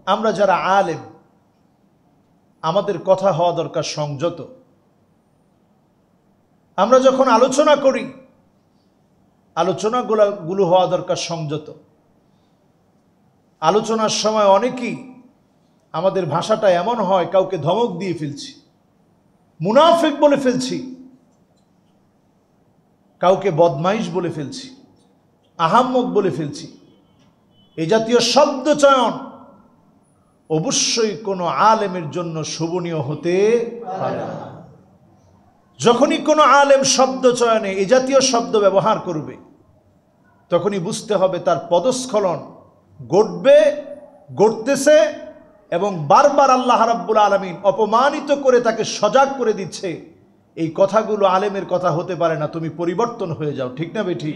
আমরা যারা আলেম আমাদের কথা হওয়া দরকার সংযত। আমরা যখন আলোচনা করি আলোচনাগুলো হওয়া দরকার সংযত। আলোচনার সময় অনেকেই আমাদের ভাষাটা এমন হয়, কাউকে ধমক দিয়ে ফেলছি, মুনাফিক বলে ফেলছি, কাউকে বদমাইশ বলে ফেলছি, আহাম্মক বলে ফেলছি। এই জাতীয় শব্দ চয়ন অবশ্যই কোনো আলেমের জন্য শোভনীয় হতে পারে না। যখনই কোনো আলেম শব্দ চয়নে এই জাতীয় শব্দ ব্যবহার করবে, তখনই বুঝতে হবে তার পদস্খলন ঘটতেছে এবং বারবার আল্লাহ রাব্বুল আলামিন অপমানিত করে তাকে সজাগ করে দিচ্ছে, এই কথাগুলো আলেমের কথা হতে পারে না, তুমি পরিবর্তন হয়ে যাও। ঠিক না বেঠিক?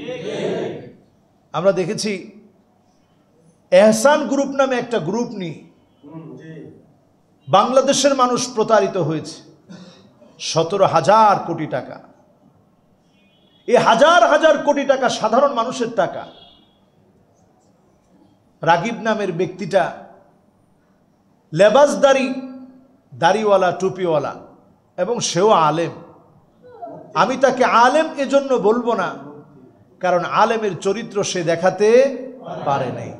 আমরা দেখেছি এহসান গ্রুপ নামে একটা গ্রুপ নিয়ে বাংলাদেশের মানুষ প্রতারিত হয়েছে। 17,000 কোটি টাকা, এই হাজার হাজার কোটি টাকা সাধারণ মানুষের টাকা। রাগিব নামের ব্যক্তিটা লেবাসদারি, দাড়িওয়ালা, টুপিওয়ালা, এবং সেও আলেম। আমি তাকে আলেম এজন্য বলবো না কারণ আলেমের চরিত্র সে দেখাতে পারে নাই।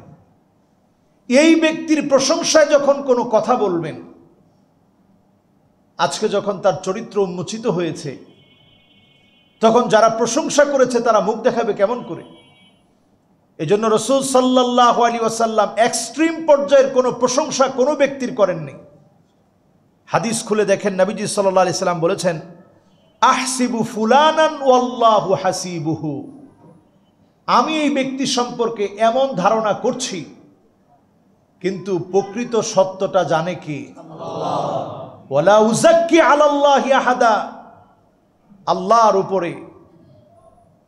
এই ব্যক্তির প্রশংসায় যখন কোনো কথা বলবেন, আজকে যখন তার চরিত্র উন্মোচিত হয়েছে, তখন যারা প্রশংসা করেছে তারা মুখ দেখাবে কেমন করে? এজন্য রাসূল সাল্লাল্লাহু আলাইহি ওয়াসাল্লাম এক্সট্রিম পর্যায়ের কোনো প্রশংসা কোনো ব্যক্তির করেননি। হাদিস খুলে দেখেন, নবীজি সাল্লাল্লাহু আলাইহি সাল্লাম বলেছেন, আহসিবু ফুলানান ওয়াল্লাহু হাসিবুহু। আমি এই ব্যক্তি সম্পর্কে এমন ধারণা করছি, কিন্তু প্রকৃত সত্যটা জানে কে? আল্লাহ। ওয়ালা উযাক্কি আলাল্লাহি আহাদা। আল্লাহর উপরে,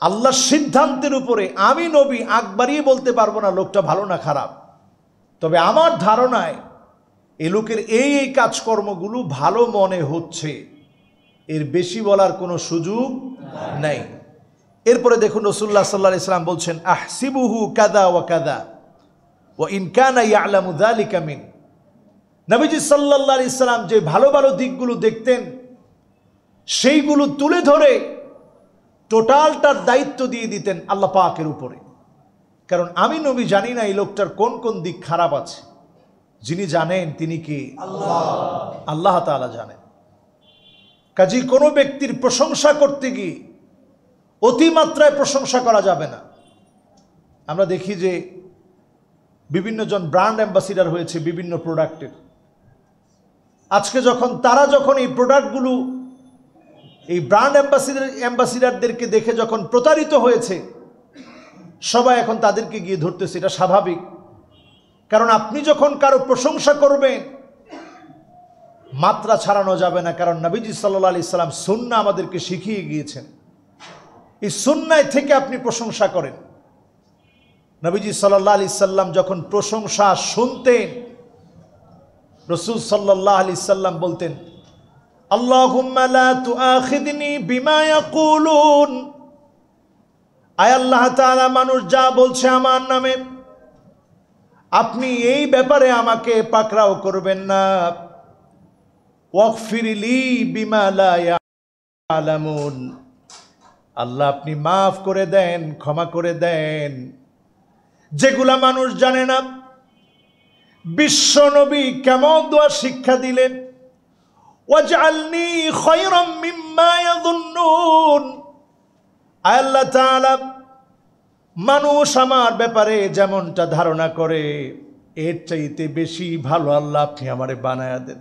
আল্লাহর সিদ্ধান্তের উপরে আমি নবী আগ বাড়িয়ে বলতে পারবো না লোকটা ভালো না খারাপ। তবে আমার ধারণায় এই লোকের এই এই কাজকর্মগুলো ভালো মনে হচ্ছে, এর বেশি বলার কোনো সুযোগ নাই। এরপরে দেখুন রাসূলুল্লাহ সাল্লাল্লাহু আলাইহি ওয়াসাল্লাম বলছেন, আহসিবুহু কাযা ওয়া কাযা ওয়া ইন কানা ইয়ালামু যালিকা মিন। নবীজি সাল্লাল্লাহু আলাইহি ওয়াসাল্লাম যে ভালো ভালো দিকগুলো দেখতেন, সেইগুলো তুলে ধরে টোটালটার দায়িত্ব দিয়ে দিতেন আল্লাহ পাকের উপরে। কারণ আমি নবী জানি না এই লোকটার কোন কোন দিক খারাপ আছে, যিনি জানেন তিনি কি? আল্লাহ। আল্লাহ তাআলা জানেন। কাজী কোনো ব্যক্তির প্রশংসা করতে গিয়ে অতিমাত্রায় প্রশংসা করা যাবে না। আমরা দেখি যে বিভিন্ন জন ব্র্যান্ড অ্যাম্বাসিডার হয়েছে বিভিন্ন প্রোডাক্টের। আজকে তারা যখন এই প্রোডাক্টগুলো, এই ব্র্যান্ড অ্যাম্বাসিডারদেরকে দেখে যখন প্রতারিত হয়েছে, সবাই এখন তাদেরকে গিয়ে ধরতেছে। এটা স্বাভাবিক, কারণ আপনি যখন কারো প্রশংসা করবেন মাত্রা ছাড়ানো যাবে না। কারণ নবীজি সাল্লাল্লাহু আলাইহি সাল্লাম সুন্নাহ আমাদেরকে শিখিয়ে গিয়েছেন, এই সুন্নাহ থেকে আপনি প্রশংসা করেন। নবীজি সাল্লাল্লাহু আলাইহি সাল্লাম যখন প্রশংসা শুনতেন, রাসূল সাল্লাল্লাহু আলাইহি সাল্লাম বলতেন, আল্লাহুম্মা লা তুআখিযনি বিমা ইয়াকুলুন। আয় আল্লাহ তাআলা, মানুষ যা বলছে আমার নামে, আপনি এই ব্যাপারে আমাকে পাকড়াও করবেন না। ওয়াগফিরলি বিমা লা ইয়ালামুন। আল্লাহ আপনি মাফ করে দেন, ক্ষমা করে দেন যেগুলা মানুষ জানে না। বিশ্ব নবী কেমন দোয়া শিক্ষা দিলেন, ওয়াজআলনি খায়রাম মিম্মা ইয়াযুন্নুন। আল্লাহ তাআলা, মানুষ আমার ব্যাপারে যেমনটা ধারণা করে এর চাইতে বেশি ভালো আল্লাহ আপনি আমারে বানায়া দেন।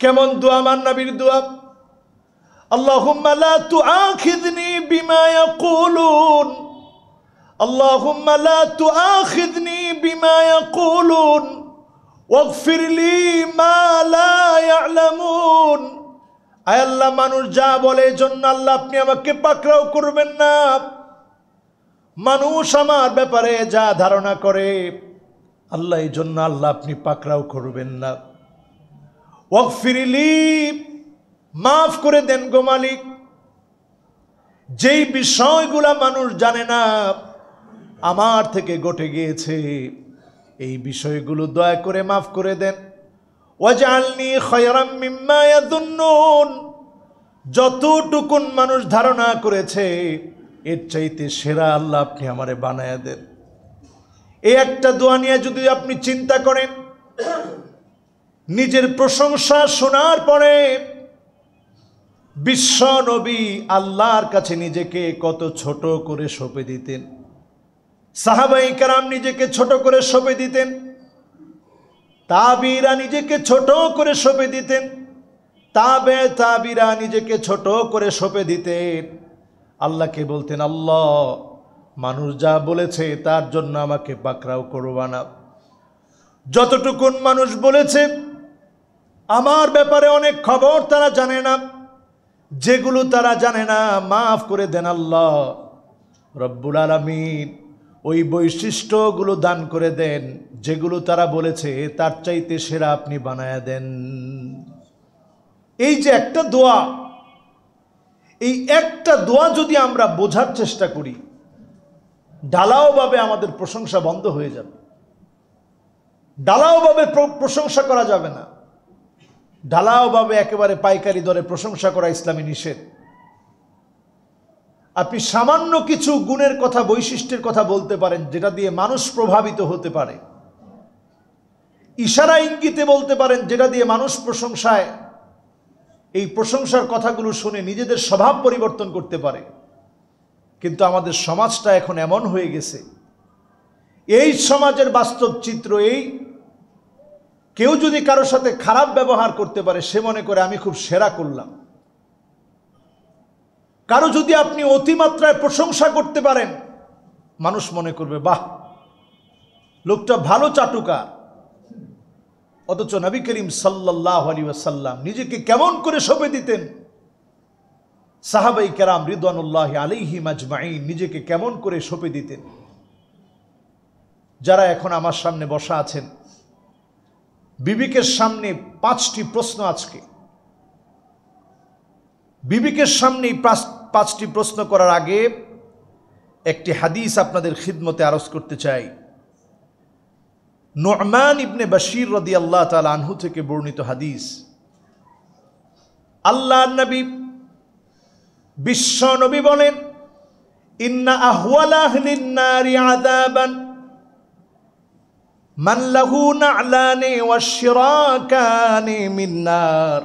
কেমন দোয়া আমার নবীর দোয়া, আল্লাহুম্মা লা তুআখিযনি বিমা ইয়াকুলুন, আল্লাহুম্মা লা তুআখিযনি বিমা ইয়াকুলুন ওয়াগফিরলি মা লা ইয়ালামুন। আয় আল্লাহ, মানুষ যা বলে এজন্য আল্লাহ আপনি আমাকে পাকড়াও করবেন না। মানুষ আমার ব্যাপারে যা ধারণা করে আল্লাহ এই জন্য আল্লাহ আপনি পাকড়াও করবেন না। ওয়াগফিরলি, মাফ করে দেন গো মালিক, যেই বিষয়গুলা মানুষ জানে না আমার থেকে ঘটে গিয়েছে, এই বিষয়গুলো দয়া করে মাফ করে দেন। ওয়াজআলনি খায়রাম মিম্মা ইয়াযুন্নুন, যতটুকুন মানুষ ধারণা করেছে এর চাইতে সেরা আল্লাহ আপনি আমারে বানায়া দেন। এই একটা দোয়া নিয়ে যদি আপনি চিন্তা করেন, নিজের প্রশংসা শোনার পরে বিশ্ব নবী আল্লাহর কাছে নিজেকে কত ছোট করে সঁপে দিতেন, সাহাবায়ে কেরাম নিজেকে ছোট করে সঁপে দিতেন, তাবিরা নিজেকে ছোট করে সঁপে দিতেন, তাবিরা নিজেকে ছোট করে সঁপে দিতেন। আল্লাহকে বলতেন, আল্লাহ মানুষ যা বলেছে তার জন্য আমাকে পাকড়াও করবা না। যতটুকুন মানুষ বলেছে আমার ব্যাপারে অনেক খবর তারা জানে না, যেগুলো তারা জানে না মাফ করে দেন আল্লাহ রব্বুল আলামিন। ওই বৈশিষ্ট্যগুলো দান করে দেন যেগুলো তারা বলেছে তার চাইতে সেরা আপনি বানায়া দেন। এই যে একটা দোয়া, এই একটা দোয়া যদি আমরা বোঝার চেষ্টা করি, ঢালাওভাবে আমাদের প্রশংসা বন্ধ হয়ে যাবে। ঢালাওভাবে প্রশংসা করা যাবে না। ঢালাওভাবে একেবারে পাইকারি দরে প্রশংসা করা ইসলামী নিষেধ। আপনি সামান্য কিছু গুণের কথা, বৈশিষ্ট্যের কথা বলতে পারেন যেটা দিয়ে মানুষ প্রভাবিত হতে পারে, ইশারা ইঙ্গিতে বলতে পারেন যেটা দিয়ে মানুষ প্রশংসায়, এই প্রশংসার কথাগুলো শুনে নিজেদের স্বভাব পরিবর্তন করতে পারে। কিন্তু আমাদের সমাজটা এখন এমন হয়ে গেছে, এই সমাজের বাস্তব চিত্র এই, কেউ যদি কারোর সাথে খারাপ ব্যবহার করতে পারে সে মনে করে আমি খুব সেরা করলাম। কারো যদি আপনি অতিমাত্রায় প্রশংসা করতে পারেন মানুষ মনে করবে বাহ লোকটা ভালো চাটুকার। অথচ নবী করিম সাল্লাল্লাহু আলাইহি ওয়াসাল্লাম নিজেকে কেমন করে সঁপে দিতেন, সাহাবায়ে কেরাম রিদওয়ানুল্লাহি আলাইহিম আজমাইন নিজেকে কেমন করে সঁপে দিতেন। যারা এখন আমার সামনে বসা আছেন, বিবেকের সামনে 5টি প্রশ্ন, আজকে বিবেকের সামনে 5টি প্রশ্ন করার আগে একটি হাদিস আপনাদের খিদমতে আরজ করতে চাই। নু'মান ইবনে বাশির রাদিয়াল্লাহু তাআলা আনহু থেকে বর্ণিত হাদিস। আল্লাহর নবী, বিশ্ব নবী বলেন, ইন্না আহওয়ালা আহলিন নারি আযাবান মান লাহু না'লানি ওয়াশরাকানি মিন নার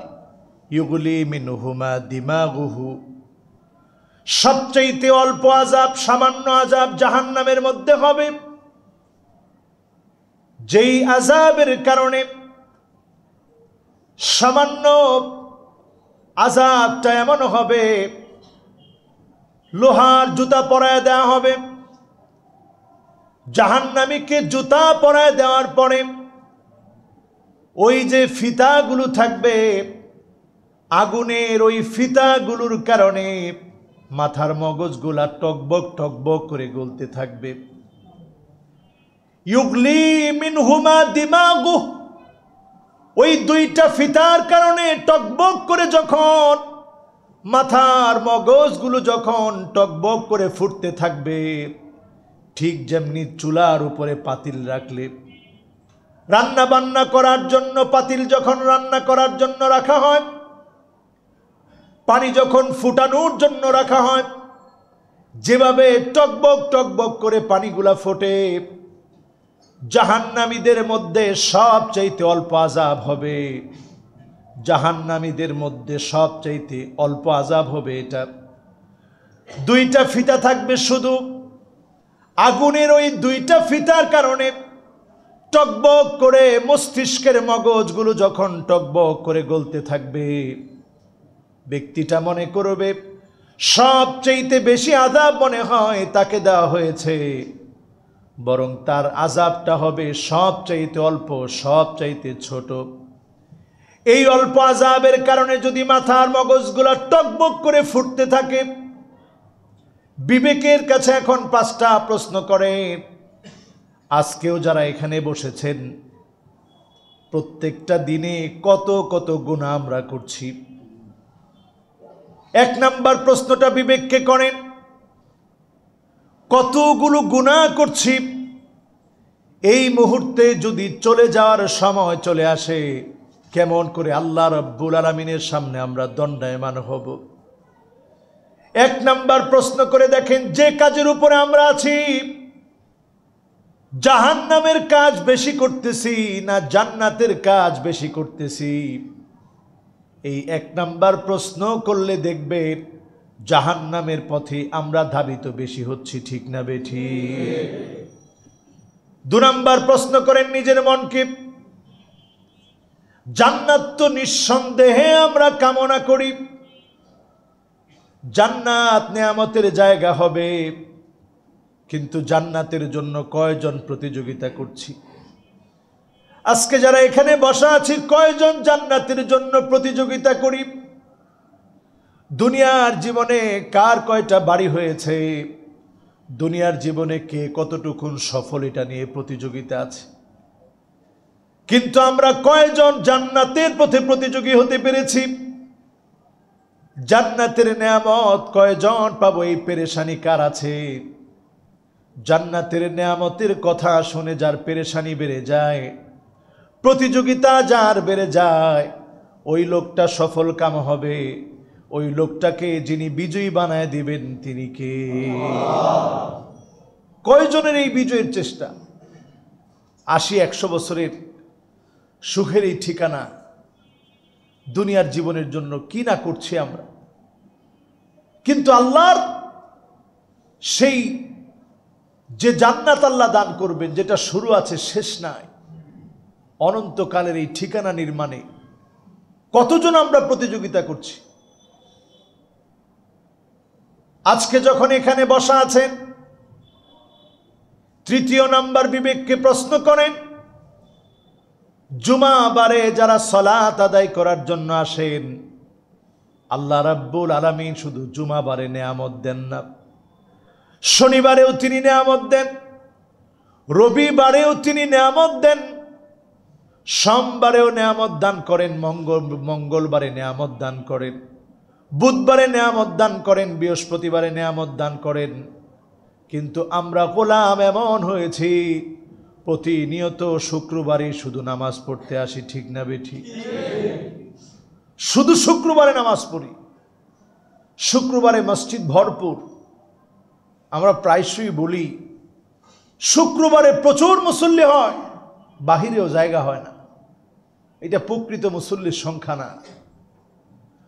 ইউগলি মিনহুমা দিমাগুহু। সবচেয়ে অল্প আযাব, সামান্য আযাব জাহান্নামের মধ্যে হবে, যেই আযাবের কারণে সামান্য আযাবটা এমন হবে লোহার জুতা পরায় দেওয়া হবে। জাহান্নামীকে জুতা পরায় দেওয়ার পরে ওই যে ফিতাগুলো থাকবে আগুনের, ওই ফিতাগুলোর কারণে মাথার মগজগুলা টকবক টকবক করে গলতে থাকবে। ইউগলি মিনহুমা দিমাগুহ, ওই 2টা ফিতার কারণে টকবক করে যখন মাথার মগজগুলো যখন টকবক করে ফুটতে থাকবে, ঠিক যেমনি চুলার উপরে পাতিল রাখলে, রান্না বান্না করার জন্য পাতিল যখন রান্না করার জন্য রাখা হয়, পানি যখন ফুটানোর জন্য রাখা হয়, যেভাবে টকবক টকবক করে পানিগুলা ফোটে, জাহান্নামীদের মধ্যে সবচাইতে অল্প আযাব হবে, জাহান্নামীদের মধ্যে সবচাইতে অল্প আযাব হবে এটা। 2টা ফিতা থাকবে শুধু, আগুনের ওই 2টা ফিতার কারণে টকবক করে মস্তিষ্কের মগজগুলো যখন টকবক করে গলতে থাকবে, ব্যক্তিটা মনে করবে সবচাইতে বেশি আযাব মনে হয় তাকে দেওয়া হয়েছে, বরং তার আযাবটা হবে সবচাইতে অল্প, সবচাইতে ছোট। এই অল্প আযাবের কারণে যদি মাথার মগজগুলো টকবক করে ফুটতে থাকে, বিবেকের কাছে এখন 5টা প্রশ্ন করে। আজকেও যারা এখানে বসেছেন প্রত্যেকটা দিনে কত কত গুনাহ আমরা করছি। 1 নাম্বার প্রশ্নটা বিবেককে করেন, কতগুলো গুনাহ করছি, এই মুহূর্তে যদি চলে যাওয়ার সময় চলে আসে, কেমন করে আল্লাহ রাব্বুল আলামিনের সামনে আমরা দণ্ডায়মান হব? এক নাম্বার প্রশ্ন করে দেখেন, যে কাজের উপরে আমরা আছি, জাহান্নামের কাজ বেশি করতেছি না জান্নাতের কাজ বেশি করতেছি? এই এক নাম্বার প্রশ্ন করলে দেখবেন জাহান্নামের পথে আমরা ধাবিত বেশি হচ্ছি, ঠিক না বেঠিক? দু নাম্বার প্রশ্ন করেন নিজের মনকে, জান্নাত তো নিঃসন্দেহে আমরা কামনা করি, জান্নাত নেয়ামতের জায়গা হবে, কিন্তু জান্নাতের জন্য কয়জন প্রতিযোগিতা করছি? আজকে যারা এখানে বসা আছি, কয়জন জান্নাতের জন্য প্রতিযোগিতা করি? দুনিয়ার জীবনে কার কয়টা বাড়ি হয়েছে? দুনিয়ার জীবনে কে কতটুকুন সফল, এটা নিয়ে প্রতিযোগিতা আছে। কিন্তু আমরা কয়জন জান্নাতের পথে প্রতিযোগী হতে পেরেছি? জান্নাতের নেয়ামত কয়জন পাবো, এই পেরেশানি কার আছে? জান্নাতের নেয়ামতের কথা শুনে যার পেরেশানি বেড়ে যায়, প্রতিযোগিতা যার বেড়ে যায়, ওই লোকটা সফল কাম হবে। ওই লোকটাকে যিনি বিজয়ী বানায় দিবেন তিনি কে? কয়জনের এই বিজয়ের চেষ্টা? 80-100 বছরের সুখের এই ঠিকানা দুনিয়ার জীবনের জন্য কি না করছি আমরা। কিন্তু আল্লাহর সেই যে জান্নাত আল্লাহ দান করবেন, যেটা শুরু আছে শেষ নাই, অনন্তকালের এই ঠিকানা নির্মাণে কতজন আমরা প্রতিযোগিতা করছি? আজকে যখন এখানে বসা আছেন, তৃতীয় নাম্বার বিবেককে প্রশ্ন করেন, জুমাবারে যারা সালাত আদায় করার জন্য আসেন, আল্লাহ রাব্বুল আলামিন শুধু জুমাবারে নেয়ামত দেন না, শনিবারেও তিনি নেয়ামত দেন, রবিবারেও তিনি নেয়ামত দেন, সোমবারেও নেয়ামত দান করেন, মঙ্গলবারে নেয়ামত দান করেন, বুধবারে নেয়ামত দান করেন, বৃহস্পতিবারে নেয়ামত দান করেন। কিন্তু আমরা গোলাম এমন হয়েছি, প্রতিনিয়ত শুক্রবারে শুধু নামাজ পড়তে আসি, ঠিক না বেঠিক? শুধু শুক্রবারে নামাজ পড়ি, শুক্রবারে মসজিদ ভরপুর। আমরা প্রায়শই বলি শুক্রবারে প্রচুর মুসল্লি হয়, বাহিরেও জায়গা হয় না। এটা প্রকৃত মুসল্লির সংখ্যা না।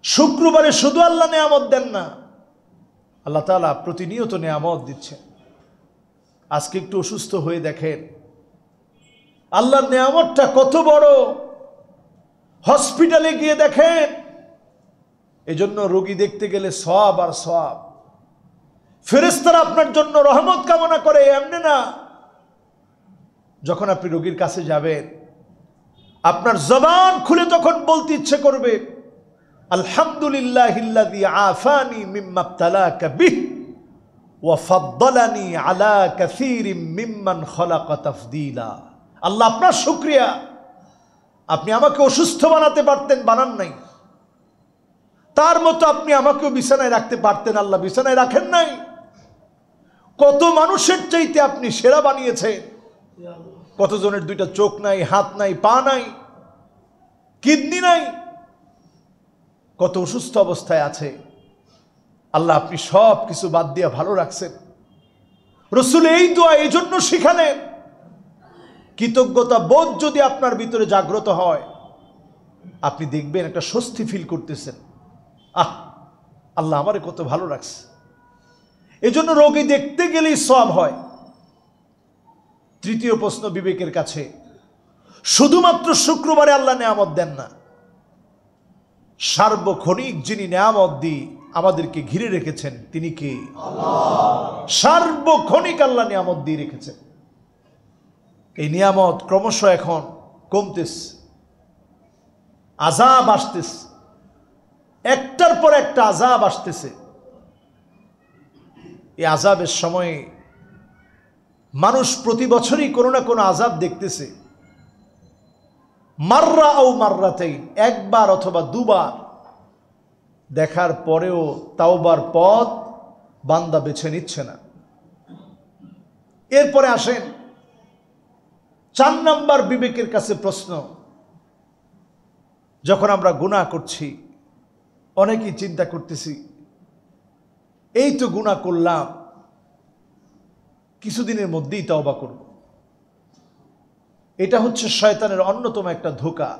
শুক্রবারে শুধু আল্লাহ নেয়ামত দেন না, আল্লাহ তাআলা প্রতিনিয়ত নেয়ামত দিচ্ছেন। আজকে একটু অসুস্থ হয়ে দেখেন আল্লাহর নেয়ামতটা কত বড়। হসপিটালে গিয়ে দেখেন, এজন্য রোগী দেখতে গেলে সওয়াব আর সওয়াব। ফেরেশতারা আপনার জন্য রহমত কামনা করে, এমনি না। যখন আপনি রোগীর কাছে যাবেন, আপনার জবান খুলে তখন বলতে ইচ্ছে করবে, আলহামদুলিল্লাহিল্লাযী আফানি মিম্মা ইবতালাকা বিহি ওয়া ফাদ্দালানি আলা কাসীরিম মিম্মান খালাকা তাফদীলা। আল্লাহ আপনার শুকরিয়া, আপনি আমাকে অসুস্থ বানাতে পারতেন, বানান নাই। তার মতো আপনি আমাকেও বিছানায় রাখতে পারতেন, আল্লাহ বিছানায় রাখেন নাই। কত মানুষের চাইতে আপনি সেরা বানিয়েছেন। কতজনের দুইটা চোখ নাই, হাত নাই, পা নাই, কিডনি নাই, কত অসুস্থ অবস্থায় আছে। আল্লাহ আপনি সব কিছু বাদ দিয়ে ভালো রাখছেন। রাসূল এই দোয়া এই জন্য শিখালেন, কৃতজ্ঞতা বোধ যদি আপনার ভিতরে জাগ্রত হয়, আপনি দেখবেন একটা স্বস্তি ফিল করতেছেন। আল্লাহ আমারে কত ভালো রাখছে। এজন্য রোগী দেখতে গেলেই সওয়াব হয়। তৃতীয় প্রশ্ন বিবেকের কাছে, শুধুমাত্র শুক্রবারে আল্লাহ নেয়ামত দেন না, সার্বক্ষণিক যিনি নেয়ামত দিয়ে আমাদেরকে ঘিরে রেখেছেন তিনি কে? আল্লাহ। সার্বক্ষণিক আল্লাহ নিয়ামত দিয়ে রেখেছেন। এই নিয়ামত ক্রমশ এখন কমতেছে, আযাব আসতেছে, একটার পর একটা আযাব আসতেছে। এই আযাবের সময়ে মানুষ প্রতি বছরই কোনো না কোনো আযাব দেখতেছে। মাররা ও মাররাতাইন, একবার অথবা দুবার দেখার পরেও তাওবার পথ বান্দা বেছে নিচ্ছে না। এরপরে আসেন 4 নাম্বার বিবেকের কাছে প্রশ্ন, যখন আমরা গুনাহ করছি অনেকেই চিন্তা করতেছি এই তো গুনাহ করলাম, কিছুদিনের মধ্যেই তওবা করব। এটা হচ্ছে শয়তানের অন্যতম একটা ধোঁকা।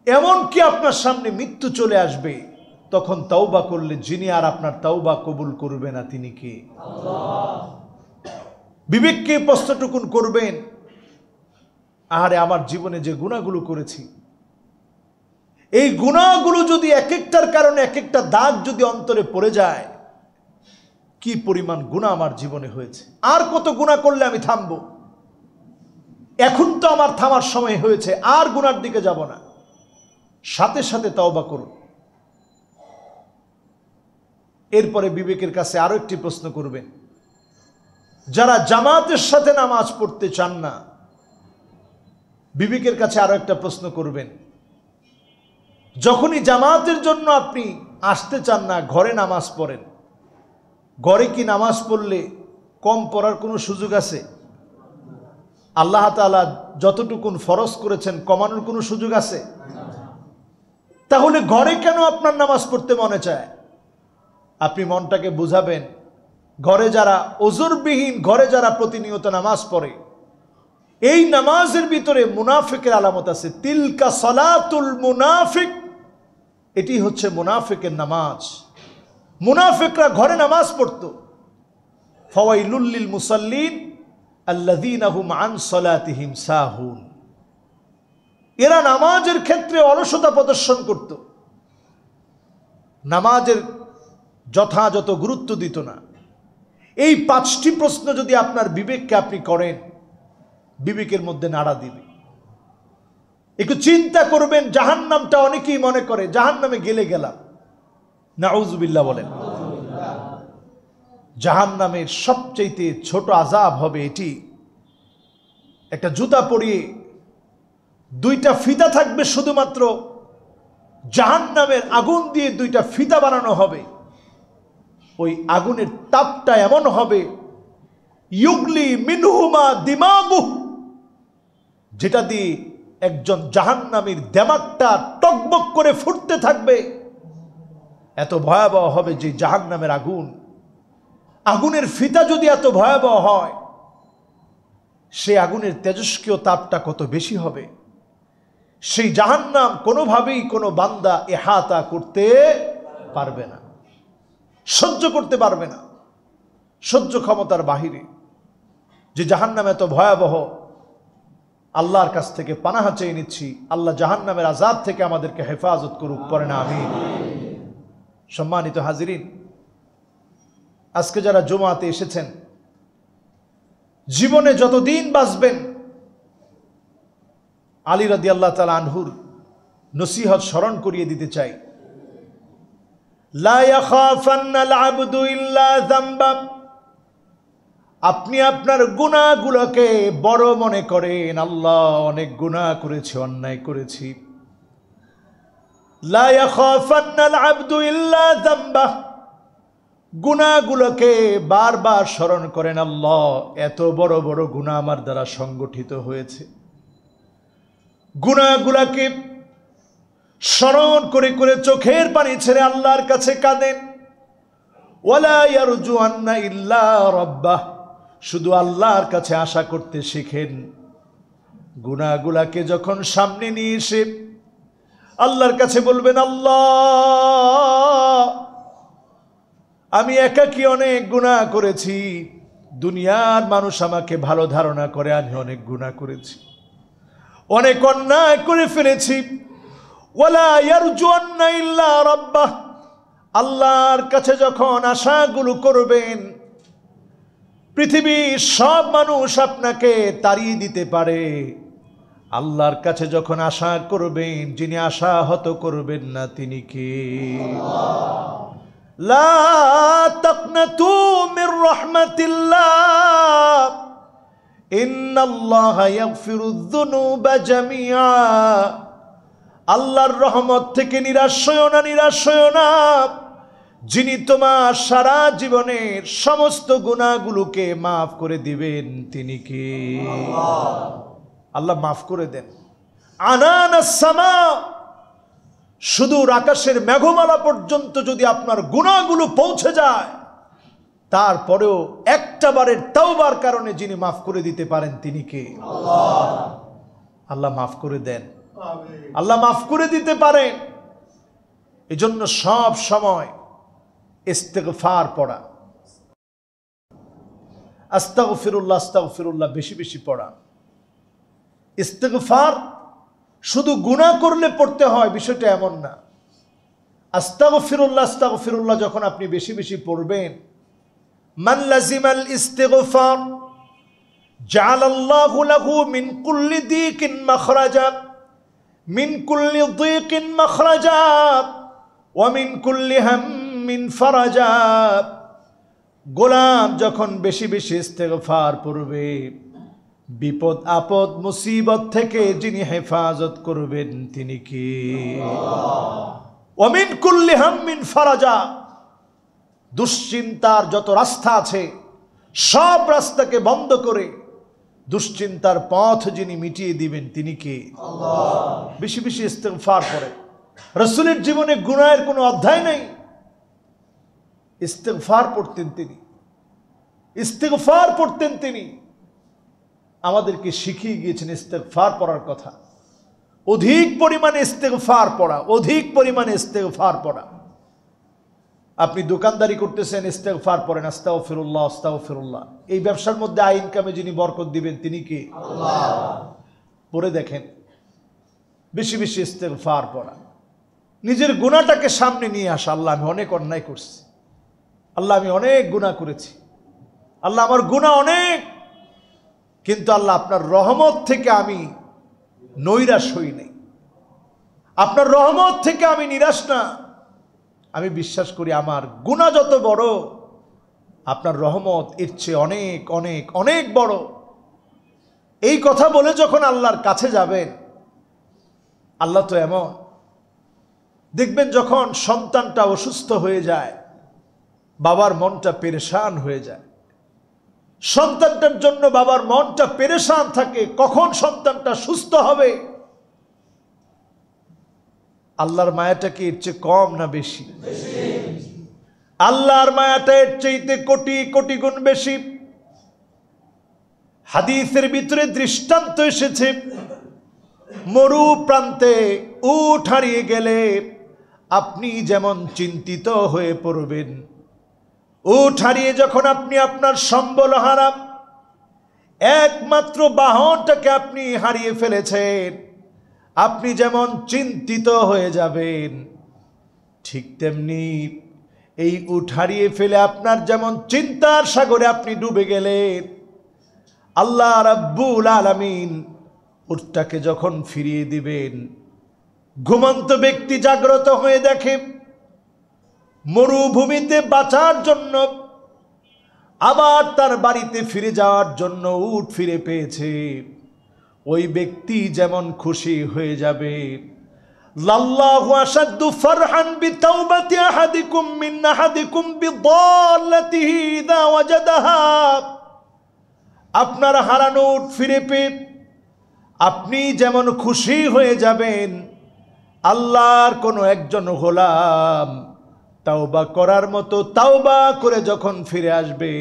এমন কি আপনার সামনে মৃত্যু চলে আসবে, তখন তওবা করলে যিনি আর আপনার তওবা কবুল করবে না তিনি কে? আল্লাহ। বিবেককে প্রশ্নটুকুন করবেন, আরে আমার জীবনে যে গুনাহগুলো করেছি, এই গুনাহগুলো যদি এক একটার কারণে এক একটা দাগ যদি অন্তরে পড়ে যায়, কি পরিমাণ গুনাহ আমার জীবনে হয়েছে, আর কত গুনাহ করলে আমি থামবো? এখন তো আমার থামার সময় হয়েছে, আর গুনার দিকে যাব না, সাথে সাথে তওবা করুন। এরপরে বিবেকের কাছে আরো একটি প্রশ্ন করবেন, যারা জামাতের সাথে নামাজ পড়তে চান না, বিবেকের কাছে আরো একটা প্রশ্ন করবেন, যখনই জামাতের জন্য আপনি আসতে চান না, ঘরে নামাজ পড়েন, ঘরে কি নামাজ পড়লে কম পড়ার কোনো সুযোগ আছে? আল্লাহ তাআলা যতটুকুন ফরজ করেছেন কমানোর কোনো সুযোগ আছে? তাহলে ঘরে কেন আপনার নামাজ পড়তে মনে চায়? আপনি মনটাকে বুঝাবেন, ঘরে যারা ওযরবিহীন, ঘরে যারা প্রতিনিয়ত নামাজ পড়ে, এই নামাজের ভিতরে মুনাফিকের আলামত আছে। তিলকা সালাতুল মুনাফিক, এটি হচ্ছে মুনাফিকের নামাজ। মুনাফিকরা ঘরে নামাজ পড়তো। ফাওয়াইলুল লিল মুসাল্লিন আল্লাযীনা হুম আন সালাতিহিম সাহুন, এরা নামাজের ক্ষেত্রে অলসতা প্রদর্শন করত, নামাজের যথাযথ গুরুত্ব দিত না। এই 5টি প্রশ্ন যদি আপনার বিবেককে আপনি করেন, বিবেকের মধ্যে নাড়া দিবে। একটু চিন্তা করবেন, জাহান্নামটা অনেকেই মনে করে জাহান্নামে গেলে গেলাম, নাউযুবিল্লাহ বলেন। জাহান্নামের সবচেয়ে ছোট আযাব হবে এটি, একটা জুতা পরিয়ে 2টা ফিতা থাকবে, শুধুমাত্র জাহান্নামের আগুন দিয়ে 2টা ফিতা বানানো হবে। ওই আগুনের তাপটা এমন হবে, ইউগলি মিনহুমা দিমাগু, যেটা দিয়ে একজন জাহান্নামীর দিমাগটা টকবক করে ফুটতে থাকবে। এত ভয়াবহ হবে যে জাহান্নামের আগুন, আগুনের ফিতা যদি এত ভয়াবহ হয়, সেই আগুনের তেজস্ক্রিয় তাপটা কত বেশি হবে। সেই জাহান্নাম কোনোভাবেই কোনো বান্দা ইহাতা করতে পারবে না, সহ্য করতে পারবে না, সহ্য ক্ষমতার বাহিরে। যে জাহান্নাম এত ভয়াবহ, আল্লাহর কাছ থেকে পানাহা চেয়ে নিচ্ছি, আল্লাহ জাহান্নামের আযাব থেকে আমাদেরকে হেফাজত করুক, পড়ে না আমিন। সম্মানিত হাজিরিন, আজকে যারা জুমাতে এসেছেন, জীবনে যতদিন বাঁচবেন আলী রাদিয়াল্লাহু তাআলা আনহুর নসিহত স্মরণ করিয়ে দিতে চাই। লা ইয়াখাফান্নাল আবদু ইল্লা যামবা, আপনি আপনার গুনাহগুলোকে বড় মনে করেন, আল্লাহ অনেক গুনাহ করেছি, অন্যায় করেছি। লা ইয়াখাফান্নাল আবদু ইল্লা যামবা, গুনাহগুলোকে বারবার স্মরণ করেন, আল্লাহ এত বড় বড় গুনাহ আমার দ্বারা সংগঠিত হয়েছে। গুনাহগুলোকে স্মরণ করে করে চোখের পানি ছেড়ে আল্লাহর কাছে কাঁদেন। ওয়ালা ইয়ারজু আন্না ইল্লা রাব্বাহ, শুধু আল্লাহর কাছে আশা করতে শিখেন। গুনাহগুলোকে যখন সামনে নিয়ে এসে আল্লাহর কাছে বলবেন, আল্লাহ আমি একাকী অনেক গুনাহ করেছি, দুনিয়ার মানুষ আমাকে ভালো ধারণা করে আমি অনেক গুনাহ করেছি, অনেক অন্যায় করে ফেলেছি। ওয়ালা ইয়ারজু আন্না ইল্লা রাব্বাহ, আল্লাহর কাছে যখন আশাগুলো করবেন, পৃথিবীর সব মানুষ আপনাকে তাড়িয়ে দিতে পারে, আল্লাহর কাছে যখন আশা করবেন, যিনি আশাহত করবেন না তিনি কে? লা তাকনাতু মির রাহমাতিল্লাহ ইন্নাল্লাহা ইয়াগফিরুয যুনুবা জামিআ, আল্লাহর রহমত থেকে নিরাশ হয়ো না, নিরাশ হয়ো না। যিনি তোমার সারা জীবনের সমস্ত গুনাহগুলোকে মাফ করে দিবেন তিনি কে? আল্লাহ মাফ করে দেন। আনানাস সামা, সুদূর আকাশের মেঘমালা পর্যন্ত যদি আপনার গুনাহগুলো পৌঁছে যায়, তারপরেও একটা বারের তাওবার কারণে যিনি মাফ করে দিতে পারেন তিনি কে? আল্লাহ মাফ করে দেন, আল্লাহ মাফ করে দিতে পারেন। এজন্য সব সময় ইস্তিগফার পড়া, আস্তাগফিরুল্লাহ আস্তাগফিরুল্লাহ বেশি বেশি পড়া। ইস্তিগফার শুধু গুনাহ করলে পড়তে হয় বিষয়টা এমন না। আস্তাগফিরুল্লাহ আস্তাগফিরুল্লাহ যখন আপনি বেশি বেশি পড়বেন, মান লাজিমাল ইস্তিগফার জাআলাল্লাহু লাহু মিন কুল্লি দীকিন মাখরাজা, মিন কুল্লি দীকিন মাখরাজা ওয়া মিন কুল্লি হাম্মিন ফারাজা। গোলাম যখন বেশি বেশি ইস্তিগফার পড়বে, বিপদ আপদ মুসিবত থেকে যিনি হেফাজত করবেন তিনি কে? ওয়া মিন কুল্লি হাম্মিন ফারাজা, দুশ্চিন্তার যত রাস্তা আছে সব রাস্তাকে বন্ধ করে দুশ্চিন্তার পথ যিনি মিটিয়ে দিবেন তিনি কে? বেশি বেশি ইস্তিগফার করেন। রাসূলের জীবনে গুনাহের কোনো অধ্যায় নেই, ইস্তিগফার পড়তেন তিনি, ইস্তিগফার পড়তেন তিনি। আমাদেরকে শিখিয়ে গিয়েছেন ইস্তিগফার পড়ার কথা। অধিক পরিমাণে ইস্তিগফার পড়া, অধিক পরিমাণে ইস্তিগফার পড়া। আপনি দোকানদারি করতেছেন, ইস্তিগফার পড়েন, আস্তাগফিরুল্লাহ আস্তাগফিরুল্লাহ। এই ব্যবসার মধ্যে আয় ইনকামে যিনি বরকত দিবেন তিনি কে? আল্লাহ। পড়ে দেখেন, বেশি বেশি ইস্তিগফার পড়া। নিজের গুনাহটাকে সামনে নিয়ে আসা, আল্লাহ আমি অনেক অন্যায় করছি, আল্লাহ আমি অনেক গুনাহ করেছি, আল্লাহ আমার গুনাহ অনেক, কিন্তু আল্লাহ আপনার রহমত থেকে আমি নৈরাশ হই নাই, আপনার রহমত থেকে আমি নিরাশ না। আমি বিশ্বাস করি আমার গুনাহ যত বড়, আপনার রহমত এর চেয়ে অনেক অনেক অনেক বড়। এই কথা বলে যখন আল্লাহর কাছে যাবেন, আল্লাহ তো এমন, দেখবেন যখন সন্তানটা অসুস্থ হয়ে যায়, বাবার মনটা পেরেশান হয়ে যায়। সন্তানটার জন্য বাবার মনটা পেরেশান থাকে, কখন সন্তানটা সুস্থ হবে। আল্লাহর মায়াটা কি এর চেয়ে কম না বেশি? আল্লাহর মায়াটা এর চাইতে কোটি কোটি গুণ বেশি। হাদিসের ভিতরে দৃষ্টান্ত এসেছে, মরু প্রান্তে উট হারিয়ে গেলে আপনি যেমন চিন্তিত হয়ে পড়বেন, উট হারিয়ে যখন আপনি আপনার সম্বল হারান, একমাত্র বাহনটাকে আপনি হারিয়ে ফেলেছেন, আপনি যেমন চিন্তিত হয়ে যাবেন, ঠিক তেমনি এই উট হারিয়ে ফেলে আপনার যেমন চিন্তার সাগরে আপনি ডুবে গেলেন, আল্লাহ রাব্বুল আলামিন উটটাকে যখন ফিরিয়ে দিবেন, ঘুমন্ত ব্যক্তি জাগ্রত হয়ে দেখে মরুভূমিতে বাঁচার জন্য, আবার তার বাড়িতে ফিরে যাওয়ার জন্য উট ফিরে পেয়েছে। ওই ব্যক্তি যেমন খুশি হয়ে যাবে, লাল্লাহু আশাদ্দু ফারহান বিতাওবাতি আহাদিকুম মিন আহাদিকুম বিদাল্লাতিহি ইযা ওয়াজাদাহা। আপনার হারানো উট ফিরে পেয়ে আপনি যেমন খুশি হয়ে যাবেন, আল্লাহর কোনো একজন গোলাম তাওবা করার মতো তাওবা করে যখন ফিরে আসবে,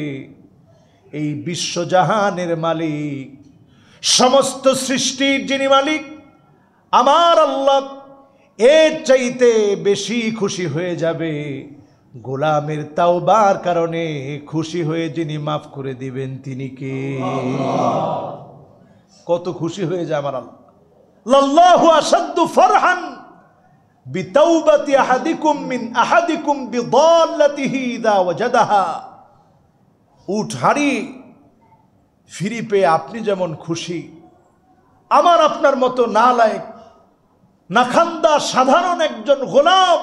এই বিশ্বজাহানের মালিক, সমস্ত সৃষ্টির যিনি মালিক আমার আল্লাহ, এর চাইতে বেশি খুশি হয়ে যাবে গোলামের তাওবার কারণে। খুশি হয়ে যিনি মাফ করে দিবেন তিনি কে? কত খুশি হয়ে যায় আমার আল্লাহ। লাল্লাহু আশাদ্দু ফারহান বিতাওবাতি আহাদিকুম মিন আহাদিকুম বিদাল্লাতিহি ইযা ওয়াজাদাহা। উট হারিয়ে ফিরে পেয়ে আপনি যেমন খুশি, আমার আপনার মতো নালায়েক নাখান্দা সাধারণ একজন গোলাম,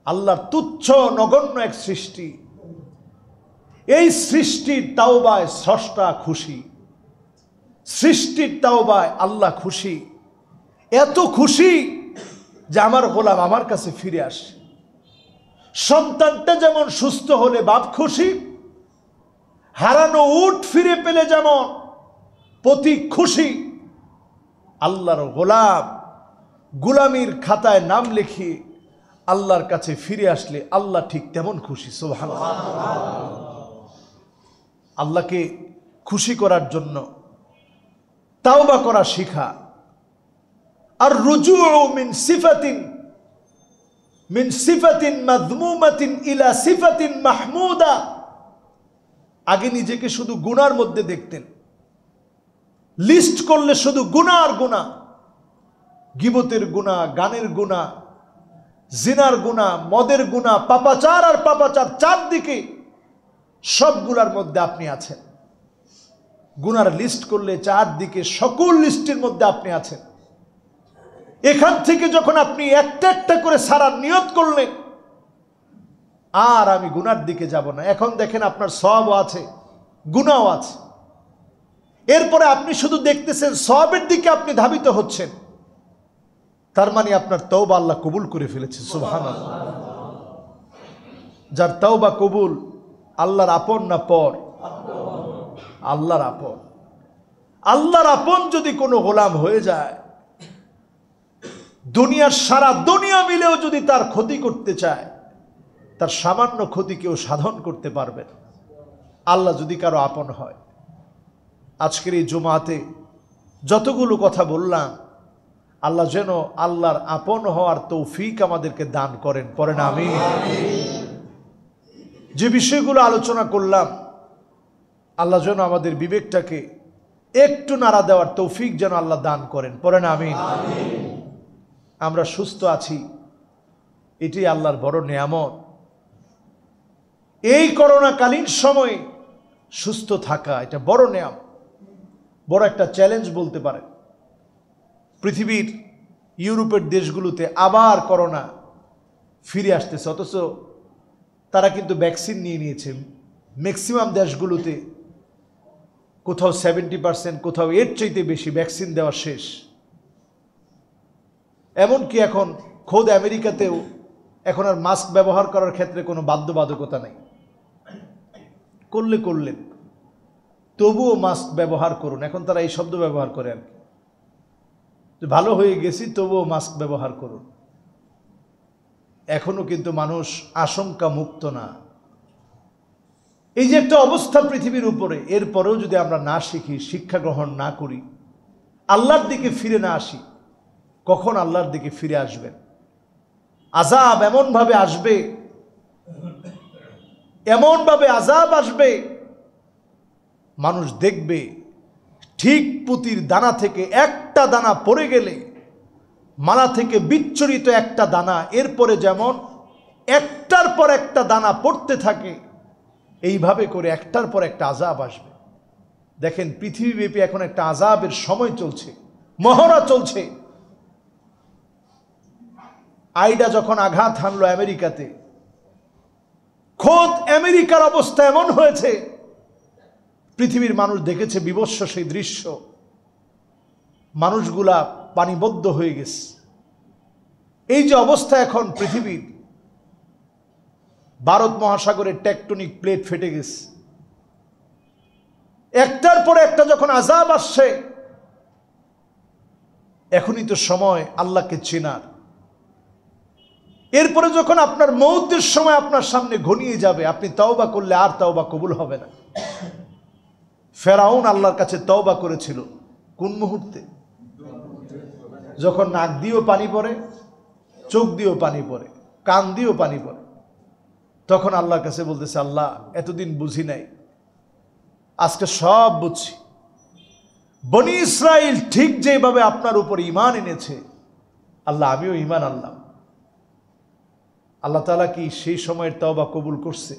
আল্লাহর তুচ্ছ নগণ্য এক সৃষ্টি, এই সৃষ্টির তাওবায় স্রষ্টা খুশি, সৃষ্টির তাওবায় আল্লাহ খুশি, এত খুশি যে আমার গোলাম আমার কাছে ফিরে আসে। সন্তানটা যেমন সুস্থ হলে বাপ খুশি, হারানো উট ফিরে পেলে যেমন পতি খুশি, আল্লাহর গোলাম গুলামির খাতায় নাম লিখিয়ে আল্লাহর কাছে ফিরে আসলে আল্লাহ ঠিক তেমন খুশি। সুবহানাল্লাহ। আল্লাহকে খুশি করার জন্য তাওবা করা শিখা। আর রুজুউ মিন সিফাতিন মাযমুমাতিন ইলা সিফাতিন মাহমুদা। আগে নিজেকে শুধু গুনার মধ্যে দেখতেন, লিস্ট করলে শুধু গুনাহ আর গুনাহ, গীবতের গুনাহ, গানের গুনাহ, জিনার গুনাহ, মদের গুনাহ, পাপাচার আর পাপাচার, চারদিকে সবগুলার মধ্যে আপনি আছেন। গুনার লিস্ট করলে চারদিকে সকল লিস্টের মধ্যে আপনি আছেন। এখান থেকে যখন আপনি একটা একটা করে সারার নিয়ত করলেন, আর আমি গুনার দিকে যাব না, এখন দেখেন আপনার সওয়াবও আছে, গুনাহও আছে। এরপরে আপনি শুধু দেখতেছেন সওয়াবের দিকে আপনি ধাবিত হচ্ছেন, তার মানে আপনার তওবা আল্লাহ কবুল করে ফেলেছে। সুবহানাল্লাহ। যার তওবা কবুল, আল্লাহর আপন না পর? আল্লাহর আপন। আল্লাহর আপন যদি কোনো গোলাম হয়ে যায়, দুনিয়ার সারা দুনিয়া মিলেও যদি তার ক্ষতি করতে চায়, তার সামান্য ক্ষতি কেউ সাধন করতে পারবে না, আল্লাহ যদি কারো আপন হয়। আজকের এই জুমাতে যতগুলো কথা বললাম, আল্লাহ যেন আল্লাহর আপন হওয়ার তৌফিক আমাদেরকে দান করেন, পড়েন আমিন। যে বিষয়গুলো আলোচনা করলাম, আল্লাহ যেন আমাদের বিবেকটাকে একটু নাড়া দেওয়ার তৌফিক যেন আল্লাহ দান করেন, পড়েন আমিন। আমরা সুস্থ আছি, এটি আল্লাহর বড় নিয়ামত। এই করোনাকালীন সময়ে সুস্থ থাকা এটা বড় নিয়ামত, বড় একটা চ্যালেঞ্জ বলতে পারেন। পৃথিবীর ইউরোপের দেশগুলোতে আবার করোনা ফিরে আসতেছে, অথচ তারা কিন্তু ভ্যাকসিন নিয়ে নিয়েছে। ম্যাক্সিমাম দেশগুলোতে কোথাও 70%, কোথাও এর চাইতে বেশি ভ্যাকসিন দেওয়া শেষ। এমনকি এখন খোদ আমেরিকাতেও এখন আর মাস্ক ব্যবহার করার ক্ষেত্রে কোনো বাধ্যবাধকতা নেই। করলেন, তবুও মাস্ক ব্যবহার করুন। এখন তারা এই শব্দ ব্যবহার করে আর কি, ভালো হয়ে গেছি তবুও মাস্ক ব্যবহার করুন। এখনো কিন্তু মানুষ আশঙ্কা মুক্ত না। এই যে একটা অবস্থা পৃথিবীর উপরে, এরপরেও যদি আমরা না শিখি, শিক্ষা গ্রহণ না করি, আল্লাহর দিকে ফিরে না আসি, কখন আল্লাহর দিকে ফিরে আসবেন? আযাব এমনভাবে আসবে, এমনভাবে আযাব আসবে, মানুষ দেখবে ঠিক পুতির দানা থেকে একটা দানা পড়ে গেলে, মালা থেকে বিচ্ছুরিত একটা দানা, এরপরে যেমন একটার পর একটা দানা পড়তে থাকে, এইভাবে করে একটার পর একটা আযাব আসবে। দেখেন পৃথিবীব্যাপী এখন একটা আযাবের সময় চলছে, মহড়া চলছে। আইডা যখন আঘাত হানলো আমেরিকাতে, খোদ আমেরিকার অবস্থা এমন হয়েছে, পৃথিবীর মানুষ দেখেছে বিভৎস সেই দৃশ্য। মানুষগুলা পানিবদ্ধ হয়ে গেছে। এই যে অবস্থা এখন পৃথিবীর, ভারত মহাসাগরের টেকটনিক প্লেট ফেটে গেছে। একটার পরে একটা যখন আযাব আসছে, এখনই তো সময় আল্লাহকে চেনার। এরপরে যখন আপনার মৌতের সময় আপনার সামনে ঘনিয়ে যাবে, আপনি তওবা করলে আর তওবা কবুল হবে না। ফেরাউন আল্লাহর কাছে তওবা করেছিল কোন মুহূর্তে? যখন নাক দিয়েও পানি পড়ে, চোখ দিয়েও পানি পড়ে, কান দিয়েও পানি পড়ে, তখন আল্লাহর কাছে বলতেছে, আল্লাহ এতদিন বুঝি নাই, আজকে সব বুঝছি। বনি ইসরাইল ঠিক যেভাবে আপনার উপর ঈমান এনেছে, আল্লাহ আমিও ঈমান আনলাম। আল্লাহ তাআলা কি সেই সময়ের তওবা কবুল করছে?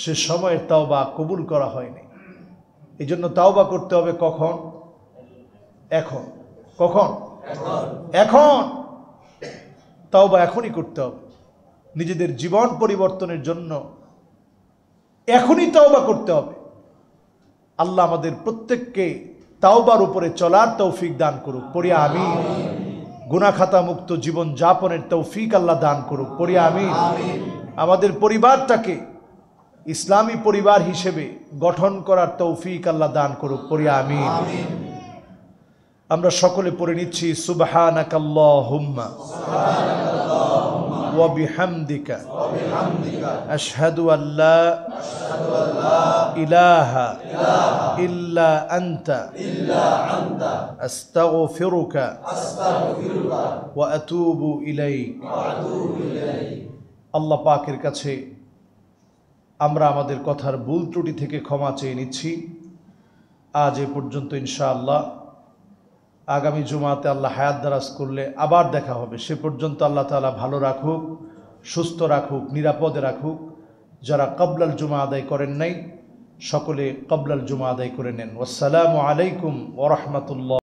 সে সময়ের তওবা কবুল করা হয়নি। এই জন্য তওবা করতে হবে কখন? এখন। কখন? এখন। তওবা এখনই করতে হবে। নিজেদের জীবন পরিবর্তনের জন্য এখনই তওবা করতে হবে। আল্লাহ আমাদের প্রত্যেককে তওবার উপরে চলার তৌফিক দান করুক, পড়ি আমিন। গুনাহ মুক্ত জীবন যাপনের তৌফিক আল্লাহ দান করুক, পড়ি আমিন। আমাদের পরিবারটাকে ইসলামী পরিবার হিসেবে গঠন করার তৌফিক আল্লাহ দান করুক, পড়ি আমিন। আমরা সকলে পড়ে নিচ্ছি সুবহানাকাল্লাহুম্মা ওয়া বিহামদিকা আশহাদু আল্লা ইলাহা ইল্লা আনতা আস্তাগফিরুকা ওয়া আতুবু ইলাইক। আল্লাহ পাকের কাছে আমরা আমাদের কথার ভুল ত্রুটি থেকে ক্ষমা চেয়ে নিচ্ছি। আজ এ পর্যন্ত, ইনশাআল্লাহ আগামী জুমাতে আল্লাহ হায়াত দারাজ করলে আবার দেখা হবে। সে পর্যন্ত আল্লাহ তাআলা ভালো রাখুক, সুস্থ রাখুক, নিরাপদে রাখুক। যারা ক্বাবলাল জুমা আদায় করেন নাই সকলে ক্বাবলাল জুমা আদায় করে নেন। আসসালামু আলাইকুম ওয়া রাহমাতুল্লাহ।